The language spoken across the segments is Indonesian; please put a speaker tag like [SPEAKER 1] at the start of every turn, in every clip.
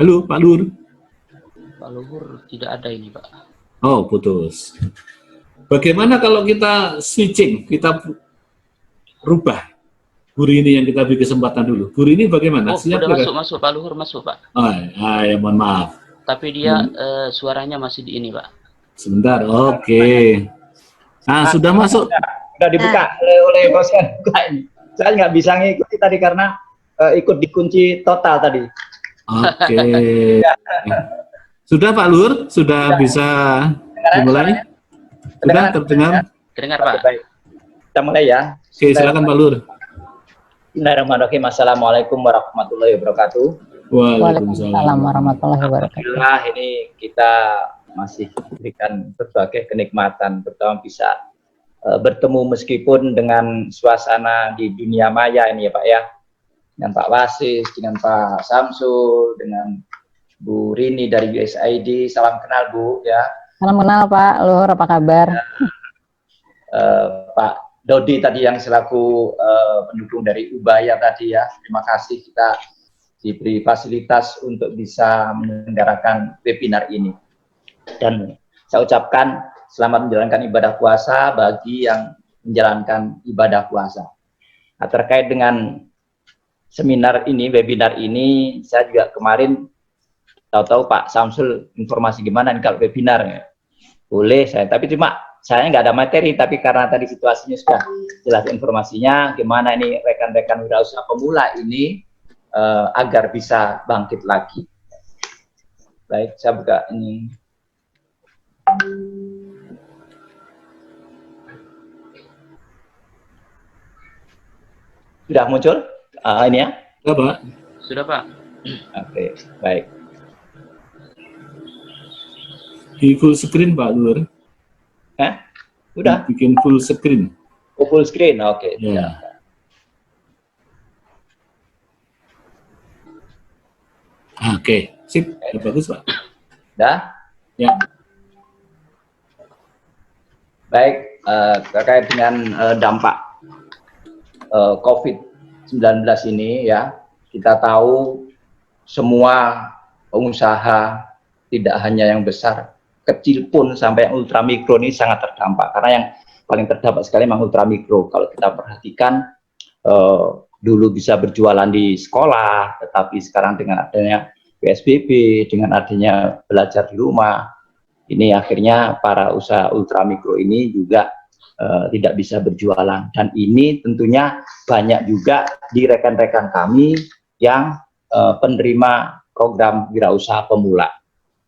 [SPEAKER 1] Halo, Pak Lur.
[SPEAKER 2] Pak Luhur tidak ada ini, Pak.
[SPEAKER 1] Oh, putus. Bagaimana kalau kita switching, kita rubah Bu Rini yang kita beri kesempatan dulu. Bu Rini bagaimana?
[SPEAKER 2] Oh,
[SPEAKER 1] Siap
[SPEAKER 2] udah
[SPEAKER 1] ya?
[SPEAKER 2] masuk Pak Luhur, masuk Pak.
[SPEAKER 1] Ya, mohon maaf.
[SPEAKER 2] Tapi dia suaranya masih di ini, Pak.
[SPEAKER 1] Sebentar, oke. Sudah masuk.
[SPEAKER 3] Sudah dibuka oleh Boskan. Saya nggak bisa ngikuti tadi karena ikut dikunci total tadi.
[SPEAKER 1] Oke. Sudah Pak Lur? Sudah bisa dimulai? Sudah terdengar?
[SPEAKER 2] Terdengar, Pak.
[SPEAKER 3] Baik. Kita mulai ya.
[SPEAKER 1] Oke, silakan Pak Lur.
[SPEAKER 3] Bismillahirrahmanirrahim. Assalamualaikum warahmatullahi wabarakatuh.
[SPEAKER 4] Waalaikumsalam warahmatullahi wabarakatuh.
[SPEAKER 3] Alhamdulillah ini kita masih diberikan berbagai kenikmatan, pertama bisa bertemu meskipun dengan suasana di dunia maya ini ya Pak ya, dengan Pak Wasis, dengan Pak Samsul, dengan Bu Rini dari USAID. Salam kenal Bu ya.
[SPEAKER 4] Salam kenal Pak Luhur, apa kabar?
[SPEAKER 3] Pak Dodi tadi yang selaku pendukung dari Ubaya tadi ya, terima kasih kita diberi fasilitas untuk bisa menyelenggarakan webinar ini. Dan saya ucapkan selamat menjalankan ibadah puasa bagi yang menjalankan ibadah puasa. Nah, terkait dengan seminar ini, webinar ini, saya juga kemarin tahu-tahu Pak Samsul informasi gimana nih kalau webinar ya. Boleh saya, tapi cuma saya nggak ada materi, tapi karena tadi situasinya sudah jelas informasinya, gimana ini rekan-rekan wirausaha pemula ini agar bisa bangkit lagi. Baik, saya buka ini. Sudah muncul ini ya?
[SPEAKER 1] Sudah Pak.
[SPEAKER 2] Sudah Pak.
[SPEAKER 3] Oke, baik.
[SPEAKER 1] Di full screen Pak Lur.
[SPEAKER 3] Udah?
[SPEAKER 1] Bikin full screen.
[SPEAKER 3] Oh, full screen, oke.
[SPEAKER 1] Ya. Oke, sip. Ya, bagus Pak.
[SPEAKER 3] Dah?
[SPEAKER 1] Ya.
[SPEAKER 3] Baik, terkait dengan dampak COVID-19 ini ya, kita tahu semua pengusaha, tidak hanya yang besar, kecil pun sampai yang ultramikro ini sangat terdampak. Karena yang paling terdampak sekali memang ultramikro. Kalau kita perhatikan, dulu bisa berjualan di sekolah, tetapi sekarang dengan adanya PSBB, dengan adanya belajar di rumah, ini akhirnya para usaha ultramikro ini juga tidak bisa berjualan. Dan ini tentunya banyak juga di rekan-rekan kami yang penerima program wirausaha pemula.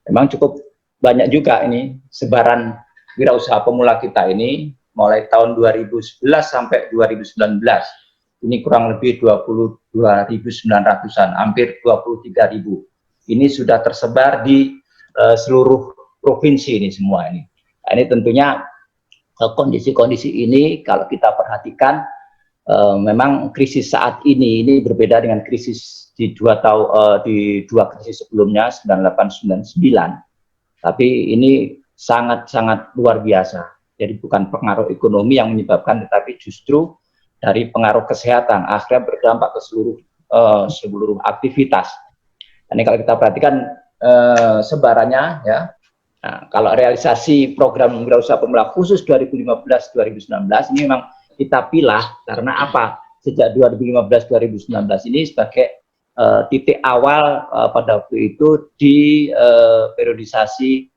[SPEAKER 3] Memang cukup banyak juga ini sebaran wirausaha pemula kita ini mulai tahun 2011 sampai 2019. Ini kurang lebih 22.900-an, hampir 23.000. Ini sudah tersebar di seluruh provinsi ini semua ini. Nah, ini tentunya kondisi-kondisi ini kalau kita perhatikan memang krisis saat ini berbeda dengan krisis di dua krisis sebelumnya 98-99. Tapi ini sangat-sangat luar biasa. Jadi bukan pengaruh ekonomi yang menyebabkan, tetapi justru dari pengaruh kesehatan akhirnya berdampak ke seluruh aktivitas. Ini kalau kita perhatikan sebarannya ya. Nah, kalau realisasi program wirausaha pemula khusus 2015-2019 ini memang kita pilih karena apa? Sejak 2015-2019 ini sebagai titik awal pada waktu itu di periodisasi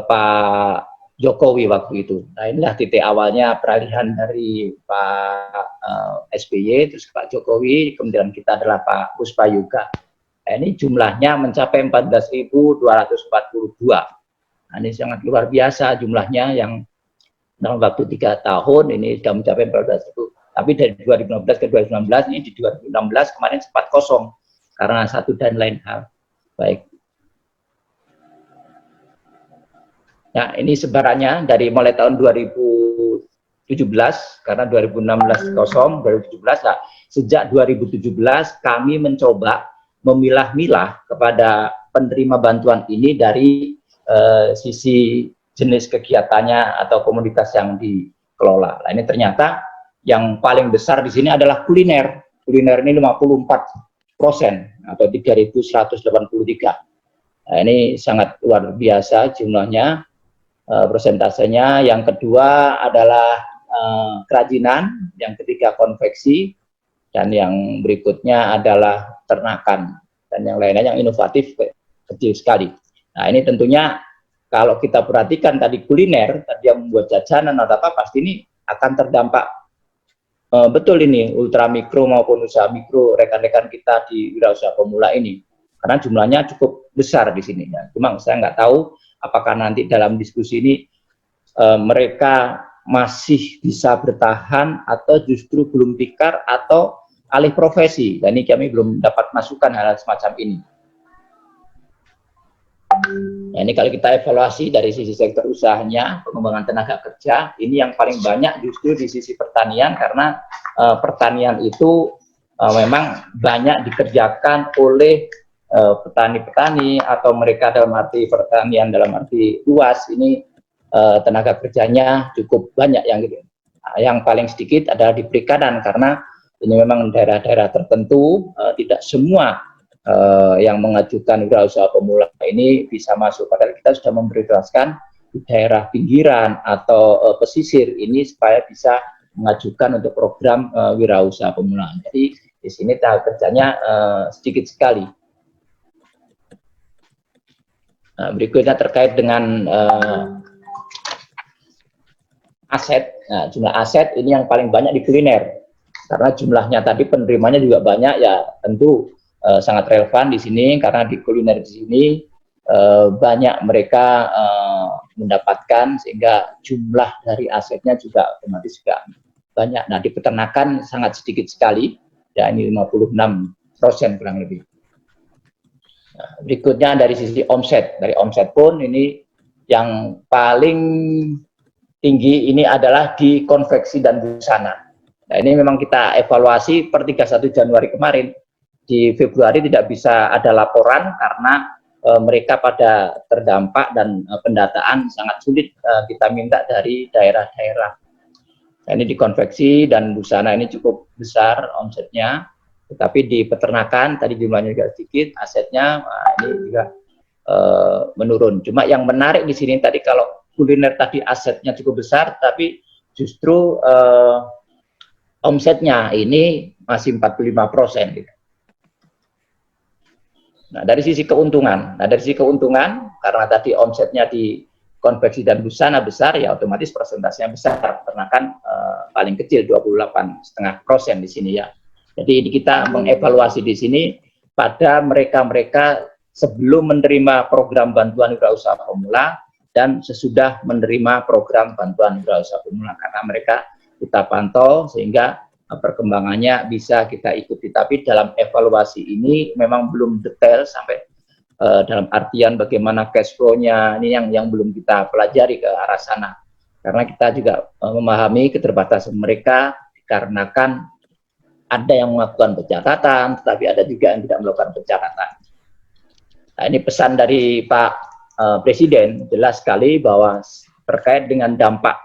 [SPEAKER 3] Pak Jokowi waktu itu. Nah, inilah titik awalnya peralihan dari Pak SBY terus Pak Jokowi, kemudian kita adalah Pak Puspayoga. Nah, ini jumlahnya mencapai 14.242. Nah, ini sangat luar biasa jumlahnya yang dalam waktu 3 tahun ini sudah mencapai 14.000. Tapi dari 2015 ke 2019 ini di 2016 kemarin sempat kosong karena satu dan lain hal. Baik. Nah, ini sebarannya dari mulai tahun 2017 karena 2016 kosong, 2017. Nah, sejak 2017 kami mencoba memilah-milah kepada penerima bantuan ini dari sisi jenis kegiatannya atau komoditas yang dikelola. Nah, ini ternyata yang paling besar di sini adalah kuliner. Kuliner ini 54% atau 3.183. Nah, ini sangat luar biasa jumlahnya, persentasenya. Yang kedua adalah kerajinan, yang ketiga konveksi, dan yang berikutnya adalah ternakan, dan yang lainnya yang inovatif kecil sekali. Nah, ini tentunya kalau kita perhatikan tadi kuliner, tadi yang membuat jajanan atau apa, pasti ini akan terdampak betul ini ultra mikro maupun usaha mikro rekan-rekan kita di wirausaha pemula ini, karena jumlahnya cukup besar di sini. Ya. Cuma saya nggak tahu apakah nanti dalam diskusi ini mereka masih bisa bertahan atau justru belum tikar atau alih profesi. Dan ini kami belum dapat masukan hal semacam ini. Nah, ini kalau kita evaluasi dari sisi sektor usahanya, pengembangan tenaga kerja, ini yang paling banyak justru di sisi pertanian, karena pertanian itu memang banyak dikerjakan oleh petani-petani atau mereka dalam arti pertanian dalam arti luas, ini tenaga kerjanya cukup banyak yang gitu. Nah, yang paling sedikit adalah di perikanan, karena ini memang daerah-daerah tertentu, tidak semua yang mengajukan wirausaha pemula ini bisa masuk. Padahal kita sudah memprioritaskan di daerah pinggiran atau pesisir ini supaya bisa mengajukan untuk program wirausaha pemula. Jadi di sini tenaga kerjanya sedikit sekali. Nah, berikutnya terkait dengan aset. Nah, jumlah aset ini yang paling banyak di kuliner, karena jumlahnya tadi penerimanya juga banyak, ya tentu sangat relevan di sini, karena di kuliner di sini banyak mereka mendapatkan, sehingga jumlah dari asetnya juga otomatis juga banyak. Nah, di peternakan sangat sedikit sekali, ya ini 56% kurang lebih. Nah, berikutnya dari sisi omset. Dari omset pun ini yang paling tinggi ini adalah di konveksi dan busana. Nah, ini memang kita evaluasi per 31 Januari kemarin. Di Februari tidak bisa ada laporan karena mereka pada terdampak dan pendataan sangat sulit kita minta dari daerah-daerah. Nah, ini di konveksi dan busana ini cukup besar omsetnya, tetapi di peternakan tadi jumlahnya juga sedikit, asetnya ini juga menurun. Cuma yang menarik di sini tadi, kalau kuliner tadi asetnya cukup besar, tapi justru omsetnya ini masih 45% gitu. Nah, dari sisi keuntungan, karena tadi omsetnya di konveksi dan busana besar, ya otomatis persentasenya besar. Peternakan paling kecil 28,5% di sini ya. Jadi ini kita mengevaluasi di sini pada mereka-mereka sebelum menerima program bantuan wirausaha pemula dan sesudah menerima program bantuan wirausaha pemula, karena mereka kita pantau sehingga perkembangannya bisa kita ikuti. Tapi dalam evaluasi ini memang belum detail sampai dalam artian bagaimana cash flow-nya, ini yang belum kita pelajari ke arah sana, karena kita juga memahami keterbatasan mereka dikarenakan ada yang melakukan pencatatan, tetapi ada juga yang tidak melakukan pencatatan. Nah, ini pesan dari Pak Presiden jelas sekali bahwa terkait dengan dampak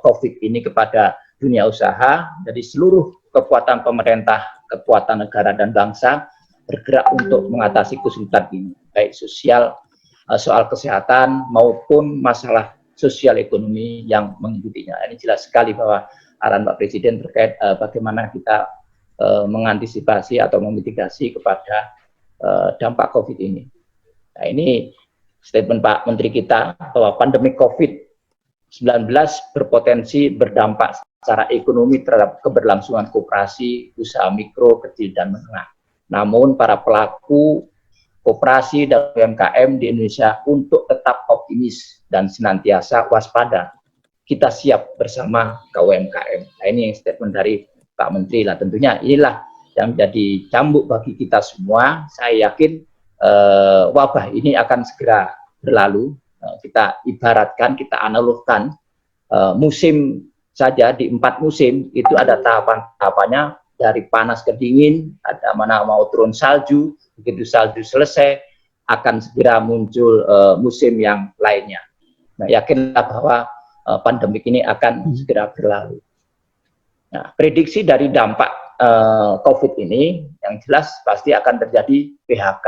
[SPEAKER 3] COVID ini kepada dunia usaha, jadi seluruh kekuatan pemerintah, kekuatan negara dan bangsa bergerak untuk mengatasi kesulitan ini, baik sosial, soal kesehatan maupun masalah sosial ekonomi yang mengikutinya. Ini jelas sekali bahwa arahan Pak Presiden terkait bagaimana kita mengantisipasi atau memitigasi kepada dampak COVID ini. Nah, ini statement Pak Menteri kita bahwa pandemi COVID-19 berpotensi berdampak secara ekonomi terhadap keberlangsungan koperasi, usaha mikro, kecil, dan menengah. Namun para pelaku koperasi dan UMKM di Indonesia untuk tetap optimis dan senantiasa waspada. Kita siap bersama UMKM. Nah, ini statement dari Pak Menteri lah. Tentunya inilah yang menjadi cambuk bagi kita semua. Saya yakin wabah ini akan segera berlalu. Kita ibaratkan, kita analogkan musim saja, di 4 musim itu ada tahapan-tahapannya, dari panas ke dingin, ada mana mau turun salju, begitu salju selesai akan segera muncul musim yang lainnya. Nah, yakinlah bahwa pandemik ini akan segera berlalu. Nah, prediksi dari dampak COVID ini, yang jelas pasti akan terjadi PHK.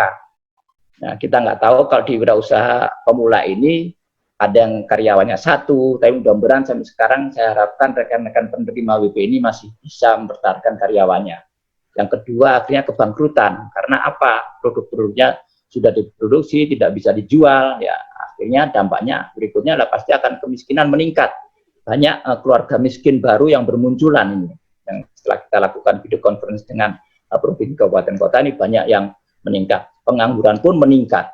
[SPEAKER 3] Nah, kita nggak tahu kalau di wirausaha pemula ini ada yang karyawannya 1, tapi mudah-mudahan sampai sekarang saya harapkan rekan-rekan penerima WP ini masih bisa mempertahankan karyawannya. Yang kedua, akhirnya kebangkrutan. Karena apa? Produk-produknya sudah diproduksi, tidak bisa dijual, ya akhirnya dampaknya berikutnya adalah pasti akan kemiskinan meningkat. Banyak keluarga miskin baru yang bermunculan ini. Yang setelah kita lakukan video conference dengan provinsi kabupaten kota ini banyak yang meningkat. Pengangguran pun meningkat.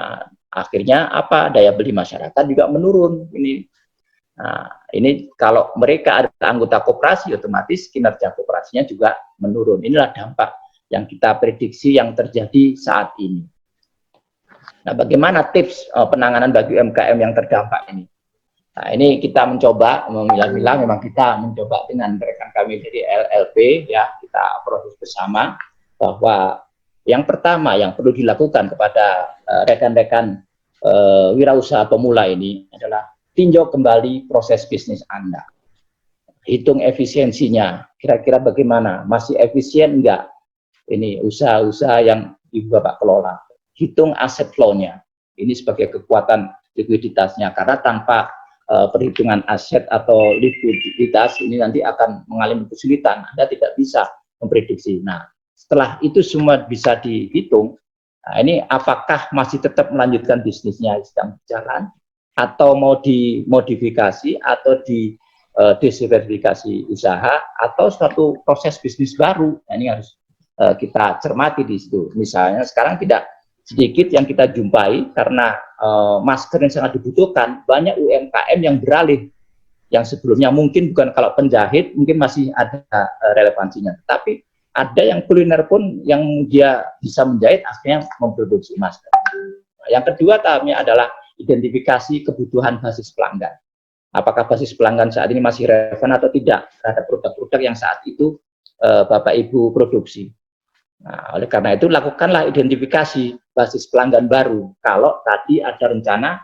[SPEAKER 3] Nah, akhirnya apa? Daya beli masyarakat juga menurun. Ini kalau mereka adalah anggota koperasi, otomatis kinerja koperasinya juga menurun. Inilah dampak yang kita prediksi yang terjadi saat ini. Nah, bagaimana tips penanganan bagi UMKM yang terdampak ini? Nah, ini kita mencoba memilah-milah, memang kita mencoba dengan rekan kami dari LLP, ya, kita proses bersama bahwa yang pertama yang perlu dilakukan kepada rekan-rekan wirausaha pemula ini adalah tinjau kembali proses bisnis Anda. Hitung efisiensinya, kira-kira bagaimana, masih efisien enggak ini usaha-usaha yang Ibu Bapak kelola. Hitung aset flow-nya, ini sebagai kekuatan likuiditasnya, karena tanpa perhitungan aset atau likuiditas ini nanti akan mengalami kesulitan, Anda tidak bisa memprediksi. Nah, setelah itu semua bisa dihitung, nah ini apakah masih tetap melanjutkan bisnisnya sedang berjalan, atau mau dimodifikasi, atau diversifikasi usaha, atau suatu proses bisnis baru. Nah, ini harus kita cermati di situ. Misalnya sekarang tidak sedikit yang kita jumpai karena masker yang sangat dibutuhkan, banyak UMKM yang beralih, yang sebelumnya mungkin bukan, kalau penjahit mungkin masih ada relevansinya, tapi ada yang kuliner pun yang dia bisa menjahit akhirnya memproduksi masker. Yang kedua tahapnya adalah identifikasi kebutuhan basis pelanggan. Apakah basis pelanggan saat ini masih relevan atau tidak terhadap produk-produk yang saat itu Bapak Ibu produksi. Nah, oleh karena itu lakukanlah identifikasi basis pelanggan baru. Kalau tadi ada rencana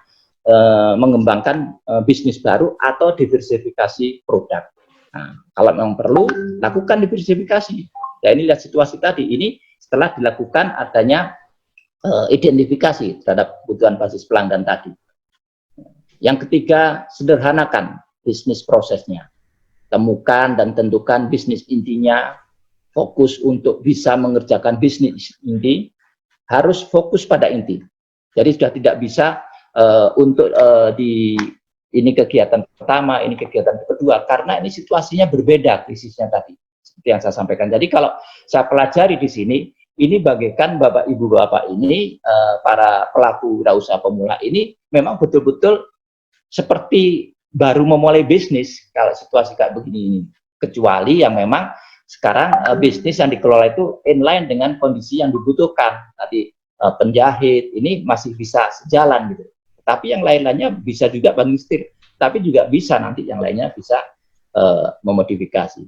[SPEAKER 3] mengembangkan bisnis baru atau diversifikasi produk. Nah, kalau memang perlu, lakukan diversifikasi. Ya, ini lihat situasi tadi, ini setelah dilakukan adanya identifikasi terhadap kebutuhan basis pelanggan tadi. Yang ketiga, sederhanakan bisnis prosesnya. Temukan dan tentukan bisnis intinya, fokus untuk bisa mengerjakan bisnis inti, harus fokus pada inti. Jadi sudah tidak bisa untuk ini kegiatan pertama, ini kegiatan kedua, karena ini situasinya berbeda krisisnya tadi. Seperti yang saya sampaikan. Jadi kalau saya pelajari di sini, ini bagaikan Bapak Ibu Bapak ini, para pelaku wirausaha pemula ini memang betul-betul seperti baru memulai bisnis kalau situasi kayak begini. Kecuali yang memang sekarang bisnis yang dikelola itu inline dengan kondisi yang dibutuhkan. Tadi penjahit ini masih bisa sejalan gitu. Tapi yang lain-lainnya bisa juga banting setir. Tapi juga bisa nanti yang lainnya bisa memodifikasi.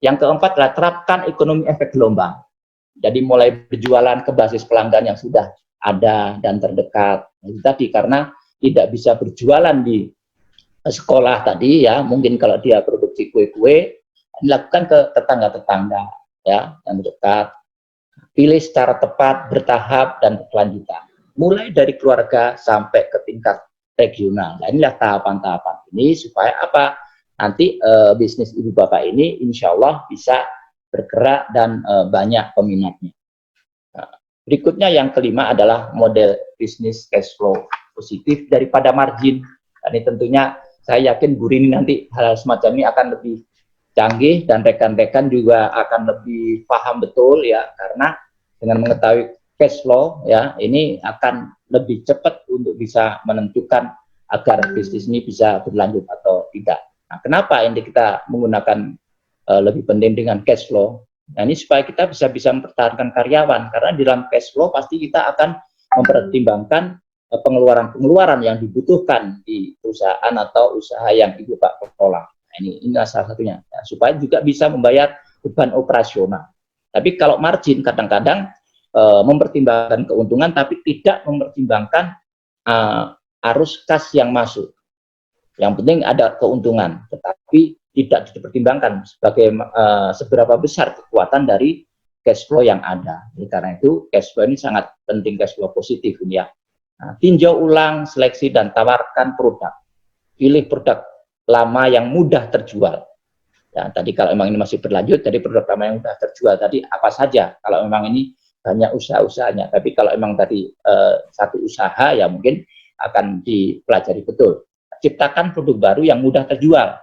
[SPEAKER 3] Yang keempat adalah terapkan ekonomi efek gelombang. Jadi mulai berjualan ke basis pelanggan yang sudah ada dan terdekat. Itu tadi karena tidak bisa berjualan di sekolah tadi ya, mungkin kalau dia produksi kue-kue, dilakukan ke tetangga-tetangga ya yang dekat. Pilih secara tepat, bertahap dan berkelanjutan. Mulai dari keluarga sampai ke tingkat regional. Nah, inilah tahapan-tahapan ini supaya apa? Nanti bisnis Ibu Bapak ini insya Allah bisa bergerak dan banyak peminatnya. Nah, berikutnya yang kelima adalah model bisnis cash flow positif daripada margin. Dan ini tentunya saya yakin Bu Rini nanti hal semacam ini akan lebih canggih dan rekan-rekan juga akan lebih paham betul ya, karena dengan mengetahui cash flow ya ini akan lebih cepat untuk bisa menentukan agar bisnis ini bisa berlanjut atau tidak. Nah, kenapa ini kita menggunakan lebih penting dengan cash flow? Nah, ini supaya kita bisa mempertahankan karyawan, karena di dalam cash flow pasti kita akan mempertimbangkan pengeluaran-pengeluaran yang dibutuhkan di perusahaan atau usaha yang Ibu Pak kelola. Nah, ini salah satunya, ya, supaya juga bisa membayar beban operasional. Tapi kalau margin kadang-kadang mempertimbangkan keuntungan, tapi tidak mempertimbangkan arus kas yang masuk. Yang penting ada keuntungan, tetapi tidak dipertimbangkan sebagai seberapa besar kekuatan dari cash flow yang ada. Jadi, karena itu cash flow ini sangat penting, cash flow positif ini ya. Nah, tinjau ulang, seleksi dan tawarkan produk. Pilih produk lama yang mudah terjual. Ya, tadi kalau memang ini masih berlanjut, jadi produk lama yang mudah terjual tadi apa saja. Kalau memang ini banyak usaha-usahanya. Tapi kalau memang tadi satu usaha ya mungkin akan dipelajari betul. Ciptakan produk baru yang mudah terjual.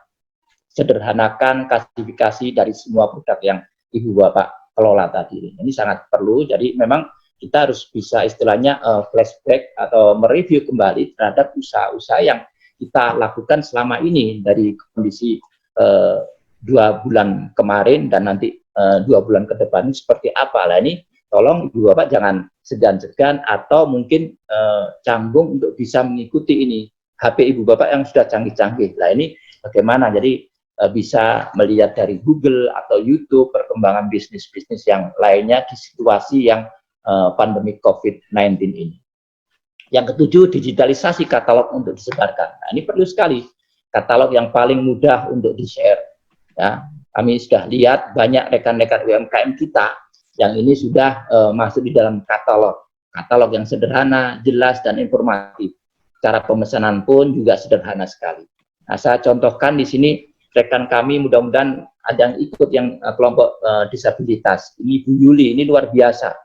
[SPEAKER 3] Sederhanakan klasifikasi dari semua produk yang Ibu Bapak kelola tadi. Ini sangat perlu. Jadi memang kita harus bisa istilahnya flashback atau mereview kembali terhadap usaha-usaha yang kita lakukan selama ini dari kondisi 2 bulan kemarin dan nanti 2 bulan ke depan seperti apa. Lah ini tolong Ibu Bapak jangan segan-segan atau mungkin canggung untuk bisa mengikuti ini. HP Ibu Bapak yang sudah canggih-canggih. Lah ini bagaimana? Jadi bisa melihat dari Google atau YouTube perkembangan bisnis-bisnis yang lainnya di situasi yang pandemi COVID-19 ini. Yang ketujuh, digitalisasi katalog untuk disebarkan. Nah, ini perlu sekali katalog yang paling mudah untuk di-share. Ya, kami sudah lihat banyak rekan-rekan UMKM kita yang ini sudah masuk di dalam katalog yang sederhana, jelas dan informatif. Cara pemesanan pun juga sederhana sekali. Nah, saya contohkan di sini rekan kami, mudah-mudahan ada yang ikut yang kelompok disabilitas. Ini Bu Yuli, ini luar biasa.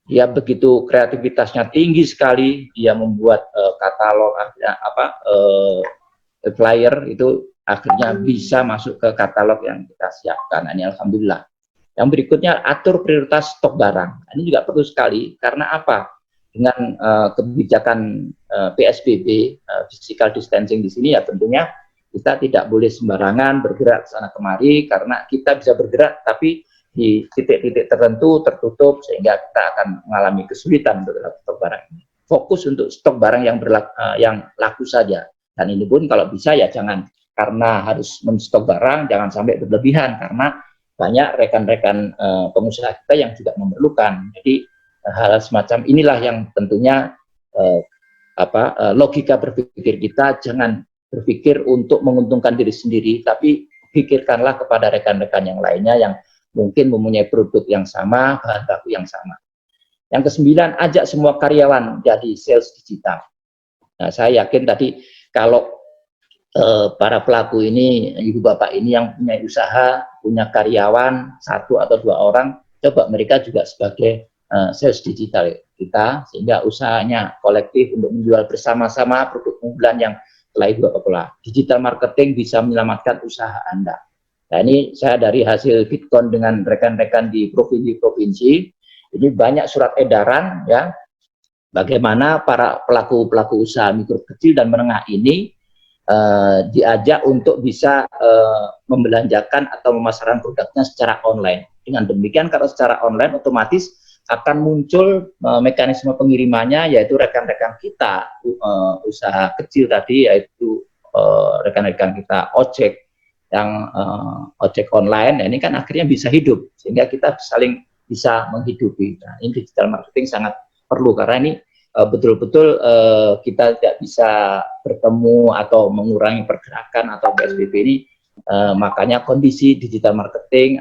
[SPEAKER 3] Dia begitu kreativitasnya tinggi sekali, dia membuat katalog flyer itu akhirnya bisa masuk ke katalog yang kita siapkan. Nah, ini alhamdulillah. Yang berikutnya, atur prioritas stok barang. Nah, ini juga perlu sekali karena apa? Dengan kebijakan PSBB, physical distancing di sini ya tentunya kita tidak boleh sembarangan bergerak sana kemari karena kita bisa bergerak tapi di titik-titik tertentu tertutup sehingga kita akan mengalami kesulitan untuk stok barang ini. Fokus untuk stok barang yang laku saja. Dan ini pun kalau bisa ya jangan karena harus menstok barang jangan sampai berlebihan karena banyak rekan-rekan pengusaha kita yang juga memerlukan. Jadi hal semacam inilah yang tentunya logika berpikir kita jangan berpikir untuk menguntungkan diri sendiri, tapi pikirkanlah kepada rekan-rekan yang lainnya yang mungkin mempunyai produk yang sama, bahan baku yang sama. Yang ke-9, ajak semua karyawan jadi sales digital. Nah, saya yakin tadi kalau para pelaku ini, Ibu Bapak ini yang punya usaha, punya karyawan 1 atau 2 orang, coba mereka juga sebagai sales digital kita, sehingga usahanya kolektif untuk menjual bersama-sama produk unggulan yang telah Ibu Bapak kelola. Digital marketing bisa menyelamatkan usaha Anda. Nah, ini saya dari hasil Fitcon dengan rekan-rekan di provinsi-provinsi, ini banyak surat edaran ya, bagaimana para pelaku-pelaku usaha mikro kecil dan menengah ini diajak untuk bisa membelanjakan atau memasarkan produknya secara online. Dengan demikian kalau secara online otomatis akan muncul mekanisme pengirimannya, yaitu rekan-rekan kita usaha kecil tadi, yaitu rekan-rekan kita ojek yang ojek online. Nah, ini kan akhirnya bisa hidup sehingga kita saling bisa menghidupi. Nah, ini digital marketing sangat perlu karena ini betul-betul kita tidak bisa bertemu atau mengurangi pergerakan atau PSBB ini, makanya kondisi digital marketing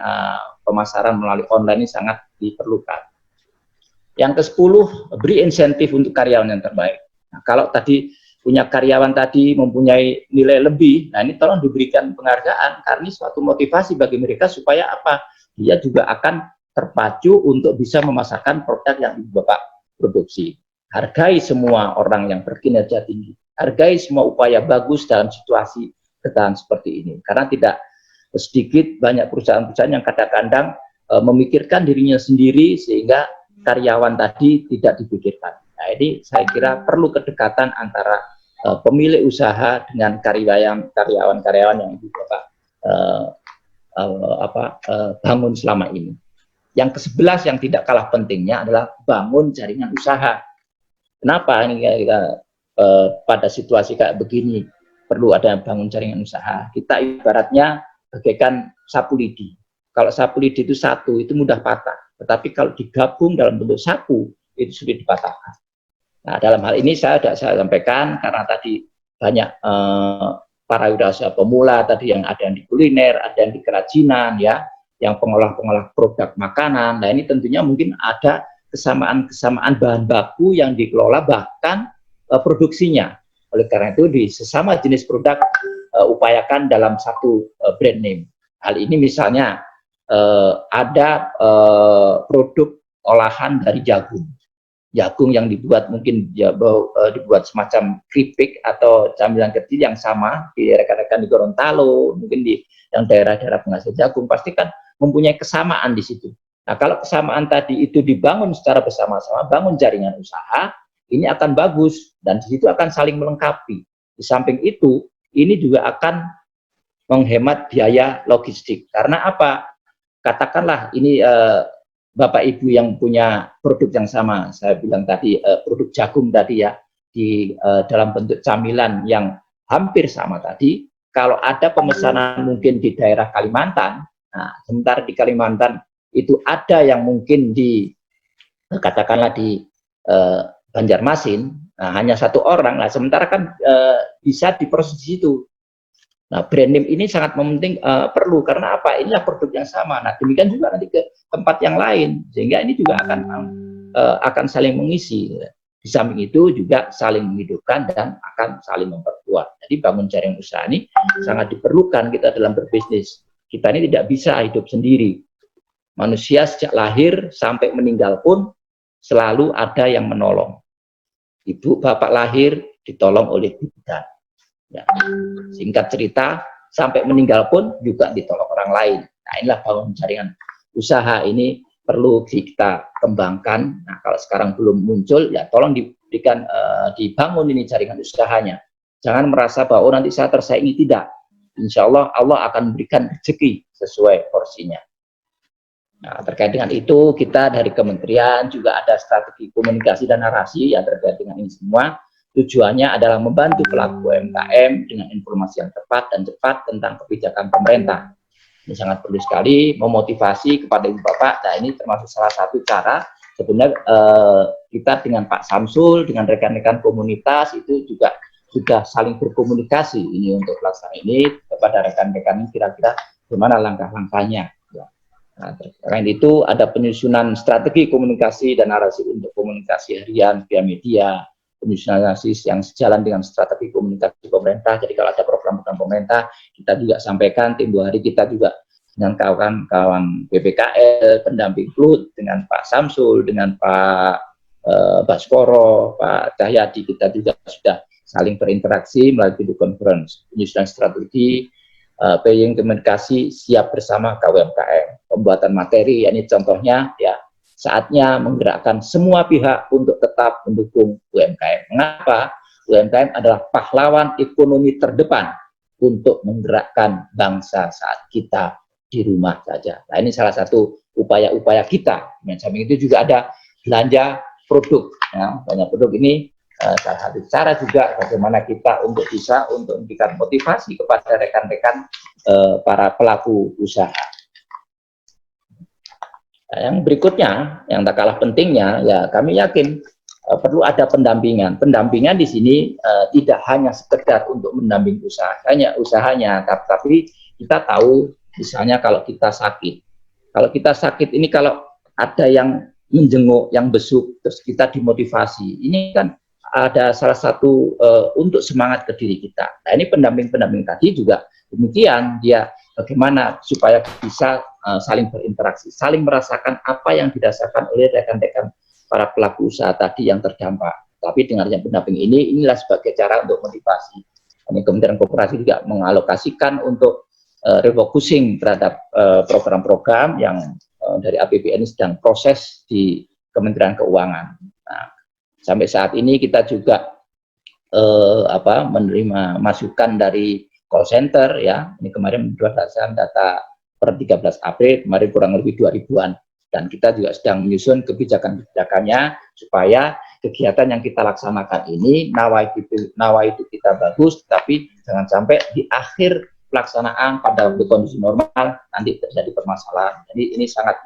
[SPEAKER 3] pemasaran melalui online ini sangat diperlukan. Yang ke-10, beri insentif untuk karyawan yang terbaik. Nah, kalau tadi punya karyawan tadi mempunyai nilai lebih, nah ini tolong diberikan penghargaan karena ini suatu motivasi bagi mereka supaya apa? Dia juga akan terpacu untuk bisa memasarkan produk yang Ibu Bapak produksi. Hargai semua orang yang berkinerja tinggi. Hargai semua upaya bagus dalam situasi keadaan seperti ini. Karena tidak sedikit banyak perusahaan-perusahaan yang kadang-kadang memikirkan dirinya sendiri sehingga karyawan tadi tidak dipikirkan. Nah, ini saya kira perlu kedekatan antara pemilik usaha dengan karyawan-karyawan yang Ibu Bapak bangun selama ini. Yang ke-11 yang tidak kalah pentingnya adalah bangun jaringan usaha. Kenapa ini pada situasi kayak begini perlu ada bangun jaringan usaha? Kita ibaratnya bagaikan sapu lidi. Kalau sapu lidi itu satu, itu mudah patah. Tetapi kalau digabung dalam bentuk sapu, itu sulit dipatahkan. Nah, dalam hal ini saya sampaikan karena tadi banyak para pemula tadi, yang ada yang di kuliner, ada yang di kerajinan, ya, yang pengolah-pengolah produk makanan. Nah, ini tentunya mungkin ada kesamaan-kesamaan bahan baku yang dikelola, bahkan produksinya. Oleh karena itu, di sesama jenis produk upayakan dalam satu brand name. Hal ini misalnya ada produk olahan dari jagung yang dibuat mungkin dibuat semacam keripik atau camilan kecil yang sama di rekan-rekan di Gorontalo, mungkin di yang daerah-daerah penghasil jagung, pasti kan mempunyai kesamaan di situ. Nah, kalau kesamaan tadi itu dibangun secara bersama-sama, bangun jaringan usaha, ini akan bagus dan di situ akan saling melengkapi. Di samping itu, ini juga akan menghemat biaya logistik. Karena apa? Katakanlah ini Bapak Ibu yang punya produk yang sama, saya bilang tadi produk jagung tadi, ya, di dalam bentuk camilan yang hampir sama tadi. Kalau ada pemesanan mungkin di daerah Kalimantan, nah, sementara di Kalimantan itu ada yang mungkin di katakanlah di Banjarmasin, nah, hanya satu orang. Nah, sementara kan bisa diproses di situ. Nah, brand name ini sangat penting, perlu, karena apa? Inilah produk yang sama. Nah, demikian juga nanti ke tempat yang lain, sehingga ini juga akan saling mengisi. Di samping itu juga saling menghidupkan dan akan saling memperkuat. Jadi bangun jaring usaha ini sangat diperlukan kita dalam berbisnis. Kita ini tidak bisa hidup sendiri. Manusia sejak lahir sampai meninggal pun selalu ada yang menolong. Ibu bapak lahir ditolong oleh bidan. Ya. Singkat cerita, sampai meninggal pun juga ditolong orang lain. Nah, inilah bangun jaringan usaha ini perlu kita kembangkan. Nah, kalau sekarang belum muncul, ya tolong diberikan, dibangun ini jaringan usahanya. Jangan merasa bahwa nanti saya tersaingi, tidak. Insya Allah, Allah akan memberikan rezeki sesuai porsinya. Nah, terkait dengan itu, kita dari kementerian juga ada strategi komunikasi dan narasi yang terkait dengan ini semua. Tujuannya adalah membantu pelaku UMKM dengan informasi yang tepat dan cepat tentang kebijakan pemerintah. Ini sangat perlu sekali, memotivasi kepada Ibu Bapak. Nah, ini termasuk salah satu cara sebenarnya kita dengan Pak Samsul, dengan rekan-rekan komunitas itu juga sudah saling berkomunikasi ini untuk pelaksanaan ini kepada rekan-rekan ini, kira-kira bagaimana langkah-langkahnya. Nah, terkait itu ada penyusunan strategi komunikasi dan narasi untuk komunikasi harian via media, penyusunan narasi yang sejalan dengan strategi komunikasi pemerintah. Jadi kalau ada program-program pemerintah, kita juga sampaikan. Tempo hari kita juga dengan kawan-kawan BPKL, pendamping PLUT, dengan Pak Samsul, dengan Pak Baskoro, Pak Cahyadi, kita juga sudah saling berinteraksi melalui video conference. Penyusunan strategi, paying komunikasi siap bersama KUMKM, pembuatan materi, ini contohnya, ya, saatnya menggerakkan semua pihak untuk tetap mendukung UMKM. Mengapa? UMKM adalah pahlawan ekonomi terdepan untuk menggerakkan bangsa saat kita di rumah saja. Nah, ini salah satu upaya-upaya kita. Di samping itu juga ada belanja produk. Ya, banyak produk ini salah satu cara juga bagaimana kita untuk bisa untuk memberikan motivasi kepada rekan-rekan para pelaku usaha. Nah, yang berikutnya, yang tak kalah pentingnya, ya kami yakin perlu ada pendampingan. Pendampingan di sini tidak hanya sekedar untuk mendamping usahanya, tapi kita tahu, misalnya kalau kita sakit. Kalau kita sakit ini, kalau ada yang menjenguk, yang besuk, terus kita dimotivasi. Ini kan ada salah satu untuk semangat ke diri kita. Nah, ini pendamping-pendamping tadi juga demikian, dia bagaimana supaya bisa saling berinteraksi, saling merasakan apa yang dirasakan oleh rekan-rekan para pelaku usaha tadi yang terdampak. Tapi dengan yang pendamping ini, inilah sebagai cara untuk motivasi. Ini Kementerian Koperasi juga mengalokasikan untuk refocusing terhadap program-program yang dari APBN ini sedang proses di Kementerian Keuangan. Nah, sampai saat ini kita juga menerima masukan dari call center, ya. Ini kemarin berdasarkan data per 13 April, kemarin kurang lebih 2000-an. Dan kita juga sedang menyusun kebijakan-kebijakannya supaya kegiatan yang kita laksanakan ini, nawaitu kita bagus, tapi jangan sampai di akhir pelaksanaan pada kondisi normal nanti terjadi permasalahan. Jadi ini sangat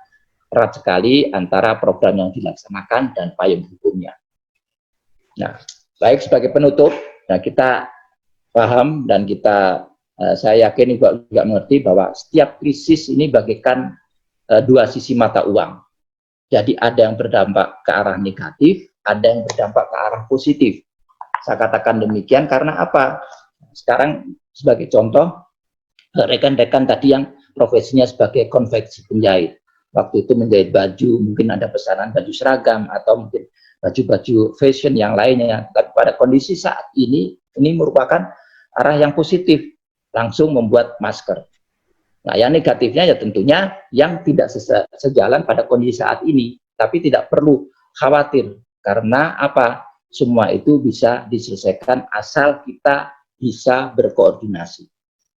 [SPEAKER 3] erat sekali antara program yang dilaksanakan dan payung hukumnya. Nah, baik, sebagai penutup, nah kita paham dan saya yakin juga mengerti bahwa setiap krisis ini bagaikan dua sisi mata uang. Jadi ada yang berdampak ke arah negatif, ada yang berdampak ke arah positif. Saya katakan demikian karena apa? Sekarang sebagai contoh, rekan-rekan tadi yang profesinya sebagai konveksi penjahit. Waktu itu menjahit baju, mungkin ada pesanan baju seragam, atau mungkin baju-baju fashion yang lainnya. Tapi pada kondisi saat ini merupakan arah yang positif, langsung membuat masker. Nah, yang negatifnya ya tentunya yang tidak sejalan pada kondisi saat ini, tapi tidak perlu khawatir, karena apa? Semua itu bisa diselesaikan asal kita bisa berkoordinasi.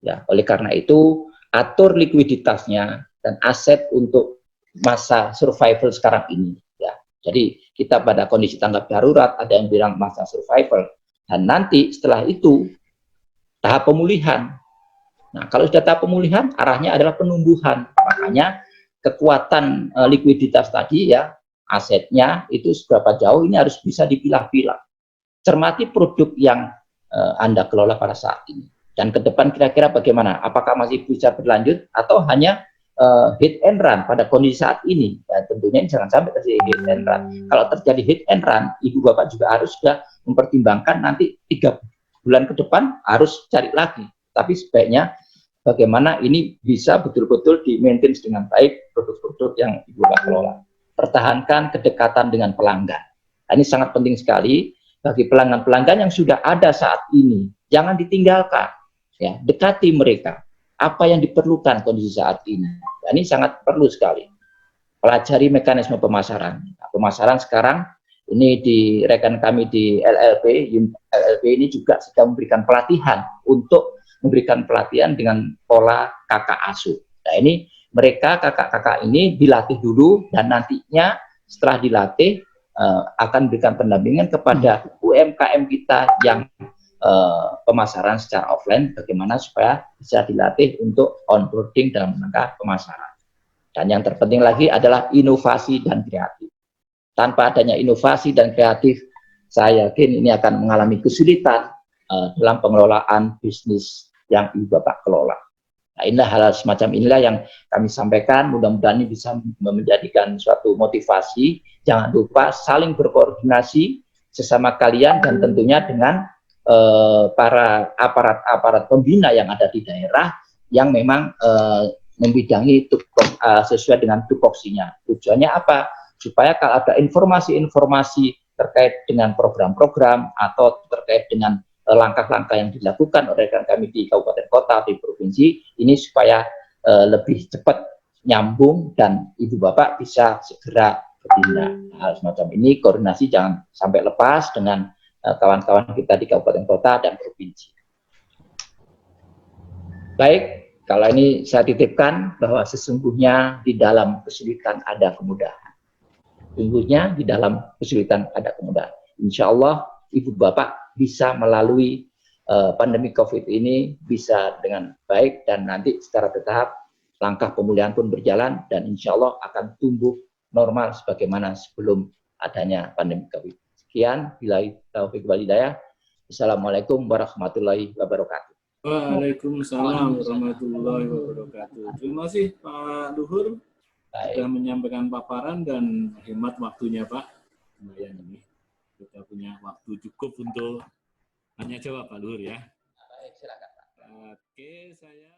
[SPEAKER 3] Ya, oleh karena itu, atur likuiditasnya dan aset untuk masa survival sekarang ini. Ya, jadi kita pada kondisi tanggap darurat, ada yang bilang masa survival, dan nanti setelah itu tahap pemulihan. Nah, kalau sudah tahap pemulihan, arahnya adalah penumbuhan. Makanya kekuatan likuiditas tadi ya, asetnya itu seberapa jauh ini harus bisa dipilah-pilah. Cermati produk yang Anda kelola pada saat ini. Dan ke depan kira-kira bagaimana? Apakah masih bisa berlanjut atau hanya hit and run pada kondisi saat ini? Dan tentunya jangan sampai terjadi hit and run. Kalau terjadi hit and run, Ibu Bapak juga harus sudah mempertimbangkan nanti 3 bulan ke depan harus cari lagi. Tapi sebaiknya bagaimana ini bisa betul-betul di-maintain dengan baik produk-produk yang Ibu Bapak kelola. Pertahankan kedekatan dengan pelanggan. Nah, ini sangat penting sekali bagi pelanggan-pelanggan yang sudah ada saat ini. Jangan ditinggalkan. Ya, dekati mereka. Apa yang diperlukan kondisi saat ini. Nah, ini sangat perlu sekali. Pelajari mekanisme pemasaran. Nah, pemasaran sekarang ini di rekan kami di LLP ini juga sedang memberikan pelatihan untuk memberikan pelatihan dengan pola kakak asuh. Nah, ini mereka kakak-kakak ini dilatih dulu dan nantinya setelah dilatih akan berikan pendampingan kepada UMKM kita yang pemasaran secara offline, bagaimana supaya bisa dilatih untuk onboarding dalam rangka pemasaran. Dan yang terpenting lagi adalah inovasi dan kreatif. Tanpa adanya inovasi dan kreatif, saya yakin ini akan mengalami kesulitan dalam pengelolaan bisnis yang Ibu Bapak kelola. Nah, inilah hal semacam inilah yang kami sampaikan. Mudah-mudahan ini bisa menjadikan suatu motivasi. Jangan lupa saling berkoordinasi sesama kalian dan tentunya dengan para aparat-aparat pembina yang ada di daerah yang memang membidangi sesuai dengan tupoksinya. Tujuannya apa? Supaya kalau ada informasi-informasi terkait dengan program-program atau terkait dengan langkah-langkah yang dilakukan oleh rekan kami di kabupaten kota, di provinsi, ini supaya lebih cepat nyambung dan Ibu Bapak bisa segera bertindak. Hal semacam ini koordinasi jangan sampai lepas dengan kawan-kawan kita di kabupaten kota dan provinsi. Baik, kalau ini saya titipkan bahwa sesungguhnya di dalam kesulitan ada kemudahan. Sesungguhnya di dalam kesulitan ada kemudahan. Insya Allah Ibu Bapak bisa melalui pandemi COVID ini bisa dengan baik dan nanti secara bertahap langkah pemulihan pun berjalan dan insya Allah akan tumbuh normal sebagaimana sebelum adanya pandemi COVID. Sekian, billahi taufiq wal hidayah. Assalamualaikum warahmatullahi wabarakatuh.
[SPEAKER 1] Waalaikumsalam warahmatullahi wabarakatuh. Terima kasih Pak Luhur sudah menyampaikan paparan dan hemat waktunya Pak. Lumayan ini kita punya waktu cukup untuk tanya jawab Pak Luhur ya.
[SPEAKER 3] Baik, silakan.
[SPEAKER 1] Oke, saya